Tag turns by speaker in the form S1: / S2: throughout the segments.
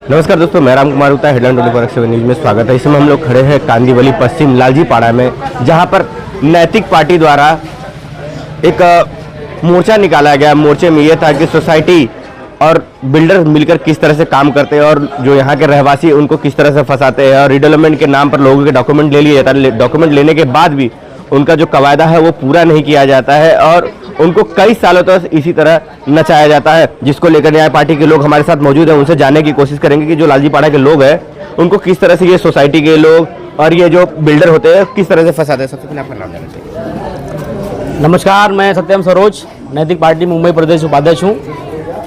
S1: नमस्कार दोस्तों, मैं राम कुमार गुप्ता, हेडलाइन 24/7 न्यूज में स्वागत है। इस समय हम लोग खड़े हैं कांदीवली पश्चिम लालजी पाड़ा में, जहां पर नैतिक पार्टी द्वारा एक मोर्चा निकाला गया। मोर्चे में यह था कि सोसाइटी और बिल्डर मिलकर किस तरह से काम करते हैं और जो यहाँ के रहवासी उनको किस तरह से फंसाते हैं और रिडेवलपमेंट के नाम पर लोगों के डॉक्यूमेंट ले लिया जाता है। डॉक्यूमेंट लेने के बाद भी उनका जो कवायदा है वो पूरा नहीं किया जाता है और उनको कई सालों तक इसी तरह नचाया जाता है, जिसको लेकर न्याय पार्टी के लोग हमारे साथ मौजूद हैं। उनसे जानने की कोशिश करेंगे कि जो लालजी पाड़ा के लोग हैं उनको किस तरह से ये सोसाइटी के लोग और ये जो बिल्डर होते हैं किस तरह से फंसाते हैं। सबसे पहले आपका नाम जानना चाहिए।
S2: नमस्कार, मैं सत्यम सरोज, नैतिक पार्टी मुंबई प्रदेश उपाध्यक्ष हूँ।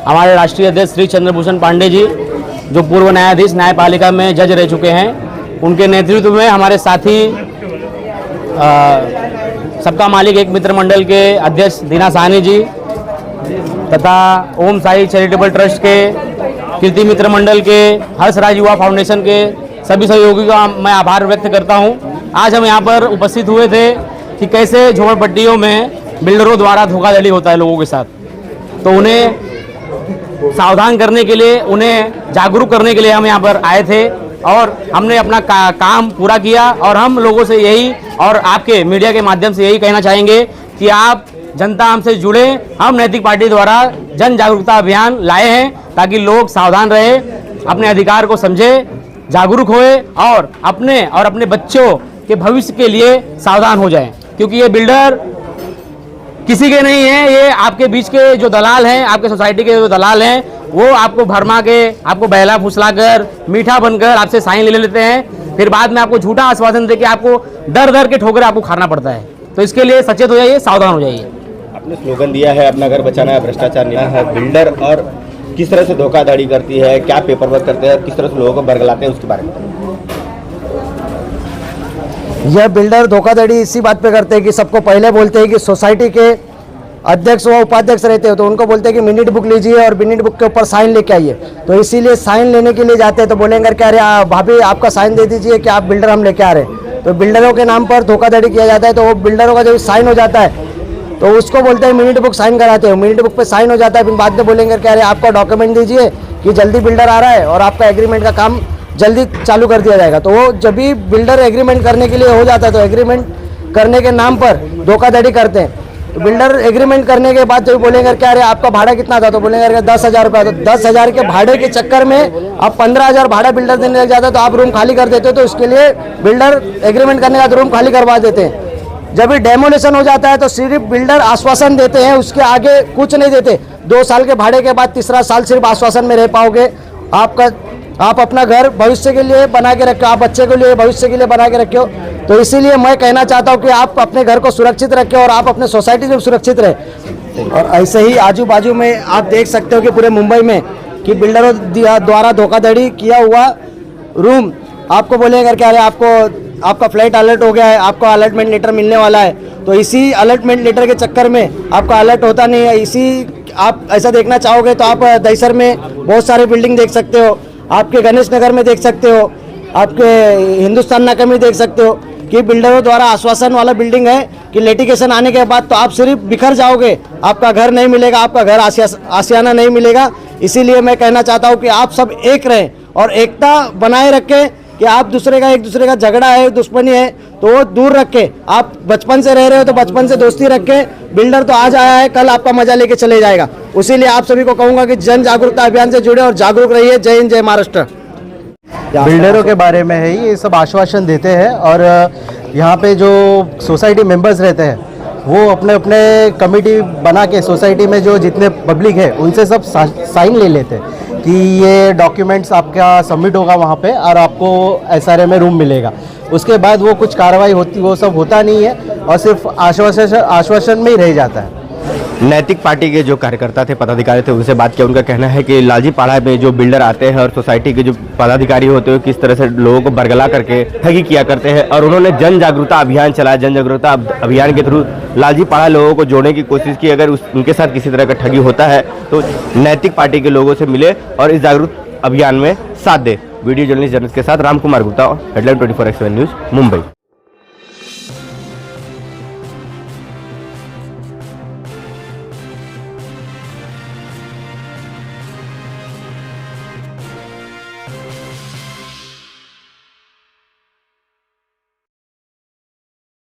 S2: हमारे राष्ट्रीय अध्यक्ष श्री चंद्रभूषण पांडे जी, जो पूर्व न्यायाधीश न्यायपालिका में जज रह चुके हैं, उनके नेतृत्व में हमारे साथी सबका मालिक एक मित्र मंडल के अध्यक्ष दीना साहनी जी तथा ओम साई चैरिटेबल ट्रस्ट के कीर्ति मित्र मंडल के हर्षराज युवा फाउंडेशन के सभी सहयोगियों का मैं आभार व्यक्त करता हूं। आज हम यहां पर उपस्थित हुए थे कि कैसे झोपड़पट्टियों में बिल्डरों द्वारा धोखाधड़ी होता है लोगों के साथ, तो उन्हें सावधान करने के लिए, उन्हें जागरूक करने के लिए हम यहां पर आए थे और हमने अपना काम पूरा किया। और हम लोगों से यही और आपके मीडिया के माध्यम से यही कहना चाहेंगे कि आप जनता हमसे जुड़े। हम नैतिक पार्टी द्वारा जन जागरूकता अभियान लाए हैं ताकि लोग सावधान रहे, अपने अधिकार को समझे, जागरूक होए और अपने बच्चों के भविष्य के लिए सावधान हो जाएं, क्योंकि ये बिल्डर किसी के नहीं है। ये आपके बीच के जो दलाल हैं, आपके सोसाइटी के जो दलाल हैं, वो आपको भरमा के, आपको बहला फुसला कर, मीठा बनकर आपसे साइन ले लेते हैं, फिर बाद में आपको झूठा आश्वासन देके आपको दर के ठोकरे आपको खाना पड़ता है। तो इसके लिए सचेत हो जाइए, सावधान हो जाइए।
S1: आपने स्लोगन दिया है अपना घर बचाना है, भ्रष्टाचार नहीं है। बिल्डर और किस तरह से धोखाधड़ी करती है, क्या पेपर वर्क करते हैं, किस तरह से लोगों को बरगलाते हैं, उसके बारे में
S3: यह बिल्डर धोखाधड़ी इसी बात पे करते हैं कि सबको पहले बोलते हैं कि सोसाइटी के अध्यक्ष व उपाध्यक्ष रहते हो तो उनको बोलते हैं कि मिनट बुक लीजिए और मिनट बुक के ऊपर साइन लेके आइए। तो इसीलिए साइन लेने के लिए जाते हैं तो बोलेंगे कि अरे भाभी आपका साइन दे दीजिए कि आप बिल्डर हम लेके आ रहे हैं। तो बिल्डरों के नाम पर धोखाधड़ी किया जाता है। तो वो बिल्डरों का जब साइन हो जाता है तो उसको बोलते हैं मिनट बुक साइन कराते हो। मिनट बुक पे साइन हो जाता है, फिर बाद में बोलेंगे कि अरे आपका डॉक्यूमेंट दीजिए कि जल्दी बिल्डर आ रहा है और आपका एग्रीमेंट का काम जल्दी चालू कर दिया जाएगा। तो वो जब भी बिल्डर एग्रीमेंट करने के लिए हो जाता है तो एग्रीमेंट करने के नाम पर धोखाधड़ी करते हैं। तो बिल्डर एग्रीमेंट करने के बाद जब बोलेंगे क्या अरे आपका भाड़ा कितना था, तो बोलेंगे 10,000 रुपया। तो 10,000 के भाड़े के चक्कर में आप 15,000 भाड़ा बिल्डर देने लग जाता है, तो आप रूम खाली कर देते हो। तो इसके लिए बिल्डर एग्रीमेंट करने के बाद रूम खाली करवा देते हैं। जब भी डेमोलेशन हो जाता है तो सिर्फ बिल्डर आश्वासन देते हैं, उसके आगे कुछ नहीं देते। 2 साल के भाड़े के बाद तीसरा साल सिर्फ आश्वासन में रह पाओगे। आप अपना घर भविष्य के लिए बना के रखो, आप बच्चे के लिए भविष्य के लिए बना के रखो। तो इसीलिए मैं कहना चाहता हूँ कि आप अपने घर को सुरक्षित रखें और आप अपने सोसाइटी में सुरक्षित रहें। और ऐसे ही आजू बाजू में आप देख सकते हो कि पूरे मुंबई में कि बिल्डरों द्वारा धोखाधड़ी किया हुआ रूम आपको बोलेंगे कि अरे आपका फ्लैट अलर्ट हो गया है, आपको अलर्टमेंट लेटर मिलने वाला है। तो इसी अलर्टमेंट लेटर के चक्कर में आपका अलर्ट होता नहीं है। इसी आप ऐसा देखना चाहोगे तो आप दहीसर में बहुत सारे बिल्डिंग देख सकते हो, आपके गणेश नगर में देख सकते हो, आपके हिंदुस्तान नगर में देख सकते हो कि बिल्डरों द्वारा आश्वासन वाला बिल्डिंग है कि लिटिगेशन आने के बाद तो आप सिर्फ बिखर जाओगे, आपका घर नहीं मिलेगा, आपका घर आशियाना नहीं मिलेगा। इसीलिए मैं कहना चाहता हूँ कि आप सब एक रहें और एकता बनाए रखें कि आप एक दूसरे का झगड़ा है, दुश्मनी है तो वो दूर रखें। आप बचपन से रह रहे हो तो बचपन से दोस्ती रखें। बिल्डर तो आज आया है, कल आपका मजा लेके चले जाएगा। उसीलिए आप सभी को कहूँगा कि जन जागरूकता अभियान से जुड़े और जागरूक रहिए। जय हिंद, जय महाराष्ट्र।
S4: बिल्डरों के बारे में है, ये सब आश्वासन देते हैं और यहाँ पे जो सोसाइटी मेंबर्स रहते हैं वो अपने कमेटी बना के सोसाइटी में जो जितने पब्लिक है उनसे सब साइन ले लेते हैं कि ये डॉक्यूमेंट्स आपका सबमिट होगा वहाँ पे और आपको SRA में रूम मिलेगा। उसके बाद वो कुछ कार्रवाई होती, वो सब होता नहीं है और सिर्फ आश्वासन में ही रह जाता है।
S1: नैतिक पार्टी के जो कार्यकर्ता थे, पदाधिकारी थे, उनसे बात किया। उनका कहना है कि लालजी पाड़ा में जो बिल्डर आते हैं और सोसाइटी के जो पदाधिकारी होते हैं किस तरह से लोगों को बरगला करके ठगी किया करते हैं और उन्होंने जन जागरूकता अभियान चलाया। जन जागरूकता अभियान के थ्रू लालजी पाड़ा लोगों को जोड़ने की कोशिश की। अगर उनके साथ किसी तरह का ठगी होता है तो नैतिक पार्टी के लोगों से मिले और इस जागरूक अभियान में साथ दे। वीडियो जर्नलिस्ट के साथ राम कुमार गुप्ता, हेडलाइन 24/7 न्यूज, मुंबई।